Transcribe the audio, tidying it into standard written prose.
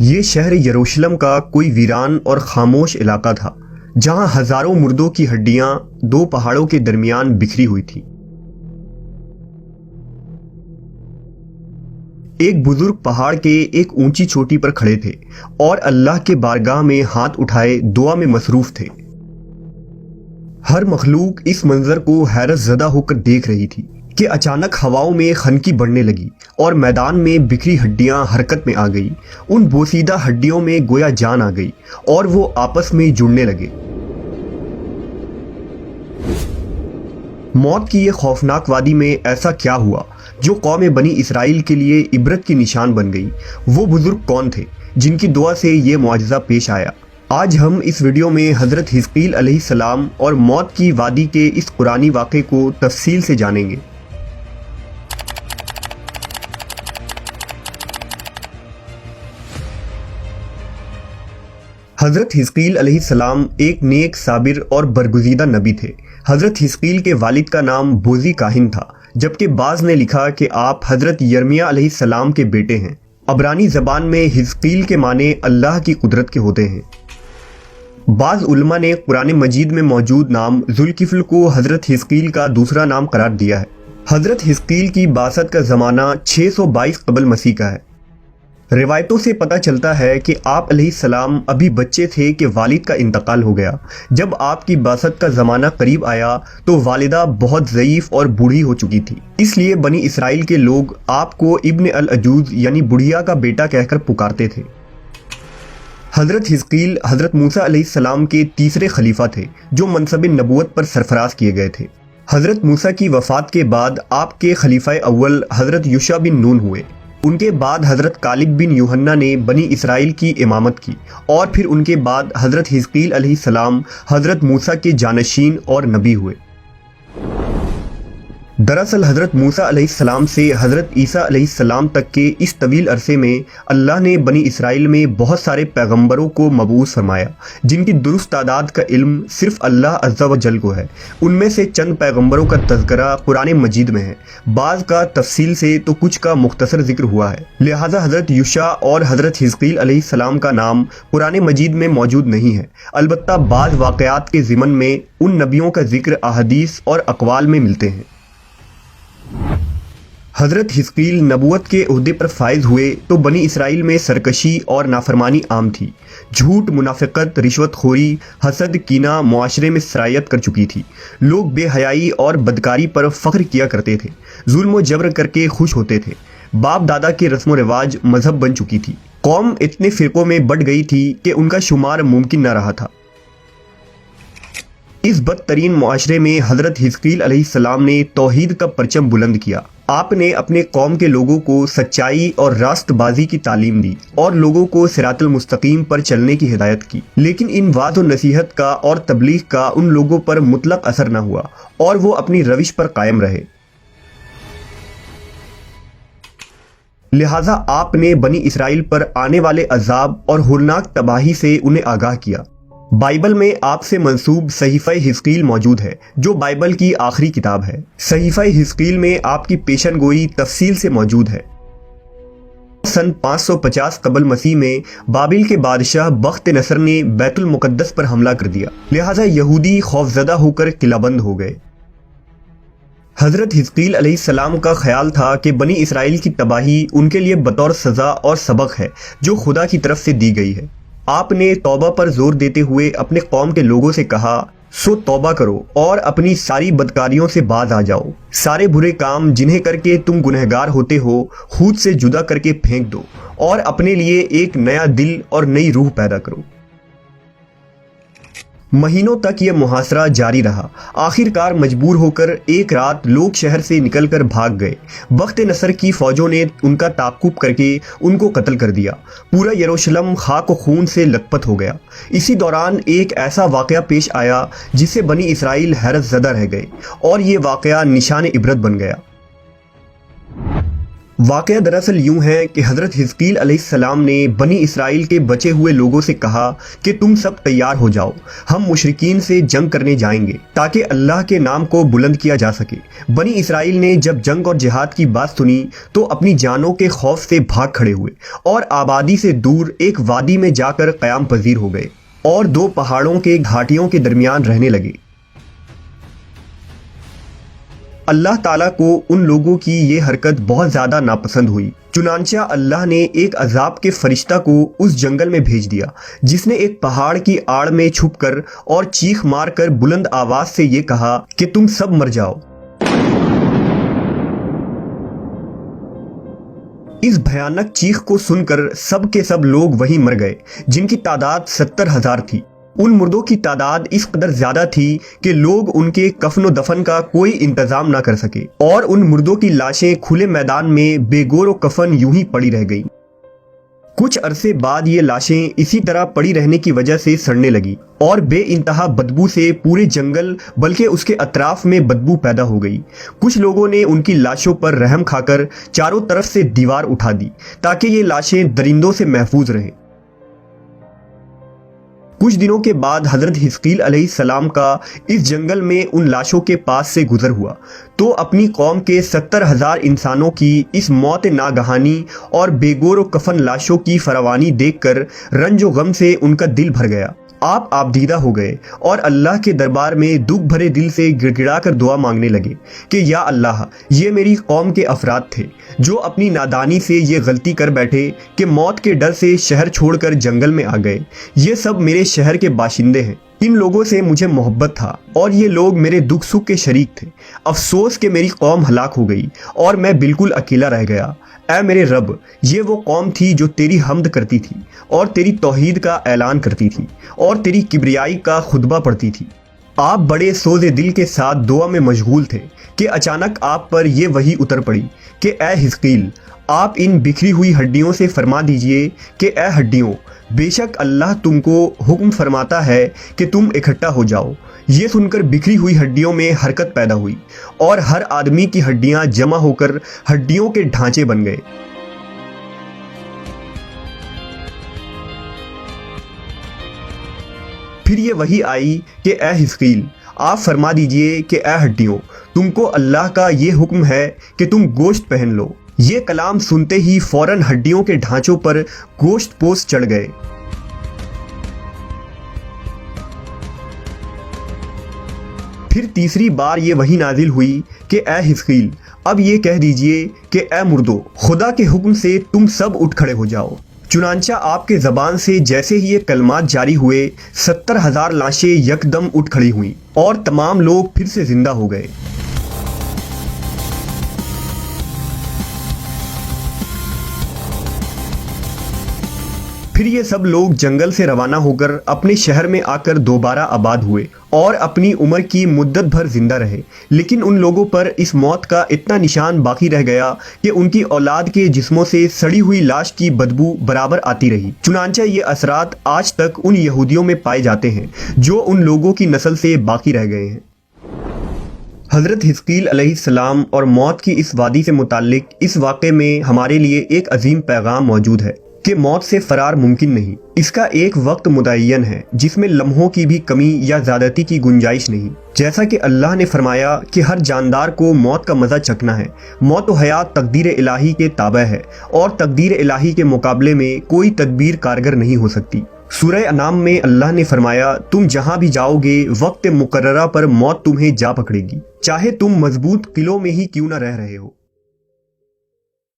یہ شہر یروشلم کا کوئی ویران اور خاموش علاقہ تھا جہاں ہزاروں مردوں کی ہڈیاں دو پہاڑوں کے درمیان بکھری ہوئی تھی۔ ایک بزرگ پہاڑ کے ایک اونچی چوٹی پر کھڑے تھے اور اللہ کے بارگاہ میں ہاتھ اٹھائے دعا میں مصروف تھے۔ ہر مخلوق اس منظر کو حیرت زدہ ہو کر دیکھ رہی تھی کہ اچانک ہواؤں میں خنکی بڑھنے لگی اور میدان میں بکھری ہڈیاں حرکت میں آ گئی۔ ان بوسیدہ ہڈیوں میں گویا جان آ گئی اور وہ آپس میں جڑنے لگے۔ موت کی یہ خوفناک وادی میں ایسا کیا ہوا جو قوم بنی اسرائیل کے لیے عبرت کی نشان بن گئی؟ وہ بزرگ کون تھے جن کی دعا سے یہ معجزہ پیش آیا؟ آج ہم اس ویڈیو میں حضرت حزقیل علیہ السلام اور موت کی وادی کے اس قرآنی واقعے کو تفصیل سے جانیں گے۔ حضرت حزقیل علیہ السلام ایک نیک، صابر اور برگزیدہ نبی تھے۔ حضرت حزقیل کے والد کا نام بوزی کاہن تھا، جبکہ بعض نے لکھا کہ آپ حضرت یرمیہ علیہ السلام کے بیٹے ہیں۔ عبرانی زبان میں حزقیل کے معنی اللہ کی قدرت کے ہوتے ہیں۔ بعض علماء نے قرآن مجید میں موجود نام ذوالکفل کو حضرت حزقیل کا دوسرا نام قرار دیا ہے۔ حضرت حزقیل کی بعثت کا زمانہ 622 قبل مسیح کا ہے۔ روایتوں سے پتہ چلتا ہے کہ آپ علیہ السلام ابھی بچے تھے کہ والد کا انتقال ہو گیا۔ جب آپ کی بعثت کا زمانہ قریب آیا تو والدہ بہت ضعیف اور بوڑھی ہو چکی تھی، اس لیے بنی اسرائیل کے لوگ آپ کو ابن العجوز یعنی بڑھیا کا بیٹا کہہ کر پکارتے تھے۔ حضرت حزقیل حضرت موسیٰ علیہ السلام کے تیسرے خلیفہ تھے جو منصب نبوت پر سرفراز کیے گئے تھے۔ حضرت موسیٰ کی وفات کے بعد آپ کے خلیفہ اول حضرت یوشع بن نون ہوئے۔ ان کے بعد حضرت کالب بن یوحنا نے بنی اسرائیل کی امامت کی اور پھر ان کے بعد حضرت حزقیل علیہ السلام حضرت موسیٰ کے جانشین اور نبی ہوئے۔ دراصل حضرت موسیٰ علیہ السلام سے حضرت عیسیٰ علیہ السلام تک کے اس طویل عرصے میں اللہ نے بنی اسرائیل میں بہت سارے پیغمبروں کو مبعوث فرمایا جن کی درست تعداد کا علم صرف اللہ عز و جل کو ہے۔ ان میں سے چند پیغمبروں کا تذکرہ قرآن مجید میں ہے، بعض کا تفصیل سے تو کچھ کا مختصر ذکر ہوا ہے، لہٰذا حضرت یوشع اور حضرت حزقیل علیہ السلام کا نام قرآن مجید میں موجود نہیں ہے۔ البتہ بعض واقعات کے ضمن میں ان نبیوں کا ذکر احادیث اور اقوال میں ملتے ہیں۔ حضرت حزقیل نبوت کے عہدے پر فائز ہوئے تو بنی اسرائیل میں سرکشی اور نافرمانی عام تھی۔ جھوٹ، منافقت، رشوت خوری، حسد، کینہ معاشرے میں سرایت کر چکی تھی۔ لوگ بے حیائی اور بدکاری پر فخر کیا کرتے تھے، ظلم و جبر کر کے خوش ہوتے تھے۔ باپ دادا کے رسم و رواج مذہب بن چکی تھی۔ قوم اتنے فرقوں میں بٹ گئی تھی کہ ان کا شمار ممکن نہ رہا تھا۔ اس بدترین معاشرے میں حضرت حزقیل علیہ السلام نے توحید کا پرچم بلند کیا۔ آپ نے اپنے قوم کے لوگوں کو سچائی اور راست بازی کی تعلیم دی اور لوگوں کو صراط المستقیم پر چلنے کی ہدایت کی، لیکن ان وعظ و نصیحت کا اور تبلیغ کا ان لوگوں پر مطلق اثر نہ ہوا اور وہ اپنی روش پر قائم رہے۔ لہٰذا آپ نے بنی اسرائیل پر آنے والے عذاب اور ہولناک تباہی سے انہیں آگاہ کیا۔ بائبل میں آپ سے منسوب صحیفہ حزقیل موجود ہے جو بائبل کی آخری کتاب ہے۔ صحیفہ حزقیل میں آپ کی پیشن گوئی تفصیل سے موجود ہے۔ سن 550 قبل مسیح میں بابل کے بادشاہ بخت نصر نے بیت المقدس پر حملہ کر دیا، لہٰذا یہودی خوفزدہ ہو کر قلعہ بند ہو گئے۔ حضرت حزقیل علیہ السلام کا خیال تھا کہ بنی اسرائیل کی تباہی ان کے لیے بطور سزا اور سبق ہے جو خدا کی طرف سے دی گئی ہے۔ آپ نے توبہ پر زور دیتے ہوئے اپنے قوم کے لوگوں سے کہا، سو توبہ کرو اور اپنی ساری بدکاریوں سے باز آ جاؤ۔ سارے برے کام جنہیں کر کے تم گنہگار ہوتے ہو خود سے جدا کر کے پھینک دو اور اپنے لیے ایک نیا دل اور نئی روح پیدا کرو۔ مہینوں تک یہ محاصرہ جاری رہا۔ آخر کار مجبور ہو کر ایک رات لوگ شہر سے نکل کر بھاگ گئے۔ بخت نصر کی فوجوں نے ان کا تعاقب کر کے ان کو قتل کر دیا۔ پورا یروشلم خاک و خون سے لت پت ہو گیا۔ اسی دوران ایک ایسا واقعہ پیش آیا جس سے بنی اسرائیل حیرت زدہ رہ گئے اور یہ واقعہ نشان عبرت بن گیا۔ واقعہ دراصل یوں ہے کہ حضرت حزقیل علیہ السلام نے بنی اسرائیل کے بچے ہوئے لوگوں سے کہا کہ تم سب تیار ہو جاؤ، ہم مشرکین سے جنگ کرنے جائیں گے تاکہ اللہ کے نام کو بلند کیا جا سکے۔ بنی اسرائیل نے جب جنگ اور جہاد کی بات سنی تو اپنی جانوں کے خوف سے بھاگ کھڑے ہوئے اور آبادی سے دور ایک وادی میں جا کر قیام پذیر ہو گئے اور دو پہاڑوں کے گھاٹیوں کے درمیان رہنے لگے۔ اللہ تعالیٰ کو ان لوگوں کی یہ حرکت بہت زیادہ ناپسند ہوئی، چنانچہ اللہ نے ایک عذاب کے فرشتہ کو اس جنگل میں بھیج دیا جس نے ایک پہاڑ کی آڑ میں چھپ کر اور چیخ مار کر بلند آواز سے یہ کہا کہ تم سب مر جاؤ۔ اس بھیانک چیخ کو سن کر سب کے سب لوگ وہیں مر گئے، جن کی تعداد 70,000 تھی۔ ان مردوں کی تعداد اس قدر زیادہ تھی کہ لوگ ان کے کفن و دفن کا کوئی انتظام نہ کر سکے، اور ان مردوں کی لاشیں کھلے میدان میں بے گور و کفن یوں ہی پڑی رہ گئیں۔ کچھ عرصے بعد یہ لاشیں اسی طرح پڑی رہنے کی وجہ سے سڑنے لگی اور بے انتہا بدبو سے پورے جنگل بلکہ اس کے اطراف میں بدبو پیدا ہو گئی۔ کچھ لوگوں نے ان کی لاشوں پر رحم کھا کر چاروں طرف سے دیوار اٹھا دی تاکہ یہ لاشیں درندوں سے محفوظ رہیں۔ کچھ دنوں کے بعد حضرت حزقیل علیہ السلام کا اس جنگل میں ان لاشوں کے پاس سے گزر ہوا تو اپنی قوم کے 70,000 انسانوں کی اس موت ناگہانی اور بے گور و کفن لاشوں کی فراوانی دیکھ کر رنج و غم سے ان کا دل بھر گیا۔ آپ آبدیدہ ہو گئے اور اللہ کے دربار میں دکھ بھرے دل سے گڑ گڑا کر دعا مانگنے لگے کہ یا اللہ، یہ میری قوم کے افراد تھے جو اپنی نادانی سے یہ غلطی کر بیٹھے کہ موت کے ڈر سے شہر چھوڑ کر جنگل میں آ گئے۔ یہ سب میرے شہر کے باشندے ہیں، ان لوگوں سے مجھے محبت تھا اور یہ لوگ میرے دکھ سکھ کے شریک تھے۔ افسوس کہ میری قوم ہلاک ہو گئی اور میں بالکل اکیلا رہ گیا۔ اے میرے رب، یہ وہ قوم تھی جو تیری حمد کرتی تھی اور تیری توحید کا اعلان کرتی تھی اور تیری کبریائی کا خطبہ پڑھتی تھی۔ آپ بڑے سوز دل کے ساتھ دعا میں مشغول تھے کہ اچانک آپ پر یہ وحی اتر پڑی کہ اے حزقیل، آپ ان بکھری ہوئی ہڈیوں سے فرما دیجئے کہ اے ہڈیوں، بے شک اللہ تم کو حکم فرماتا ہے کہ تم اکٹھا ہو جاؤ۔ یہ سن کر بکھری ہوئی ہڈیوں میں حرکت پیدا ہوئی اور ہر آدمی کی ہڈیاں جمع ہو کر ہڈیوں کے ڈھانچے بن گئے۔ پھر یہ وحی آئی کہ اے حزقیل، آپ فرما دیجئے کہ اے ہڈیوں، تم کو اللہ کا یہ حکم ہے کہ تم گوشت پہن لو۔ یہ کلام سنتے ہی فوراً ہڈیوں کے ڈھانچوں پر گوشت پوش چڑھ گئے۔ پھر تیسری بار یہ وحی نازل ہوئی کہ اے حزقیل، اب یہ کہہ دیجئے کہ اے مردو، خدا کے حکم سے تم سب اٹھ کھڑے ہو جاؤ۔ چنانچہ آپ کے زبان سے جیسے ہی یہ کلمات جاری ہوئے، 70,000 لاشیں یکدم اٹھ کھڑی ہوئیں اور تمام لوگ پھر سے زندہ ہو گئے۔ پھر یہ سب لوگ جنگل سے روانہ ہو کر اپنے شہر میں آ کر دوبارہ آباد ہوئے اور اپنی عمر کی مدت بھر زندہ رہے، لیکن ان لوگوں پر اس موت کا اتنا نشان باقی رہ گیا کہ ان کی اولاد کے جسموں سے سڑی ہوئی لاش کی بدبو برابر آتی رہی۔ چنانچہ یہ اثرات آج تک ان یہودیوں میں پائے جاتے ہیں جو ان لوگوں کی نسل سے باقی رہ گئے ہیں۔ حضرت حزقیل علیہ السلام اور موت کی اس وادی سے متعلق اس واقعے میں ہمارے لیے ایک عظیم پیغام موجود ہے کہ موت سے فرار ممکن نہیں۔ اس کا ایک وقت متعین ہے جس میں لمحوں کی بھی کمی یا زیادتی کی گنجائش نہیں۔ جیسا کہ اللہ نے فرمایا کہ ہر جاندار کو موت کا مزہ چکھنا ہے۔ موت و حیات تقدیر الہی کے تابع ہے اور تقدیر الہی کے مقابلے میں کوئی تدبیر کارگر نہیں ہو سکتی۔ سورہ انعام میں اللہ نے فرمایا، تم جہاں بھی جاؤ گے وقت مقررہ پر موت تمہیں جا پکڑے گی، چاہے تم مضبوط قلعوں میں ہی کیوں نہ رہ رہے ہو۔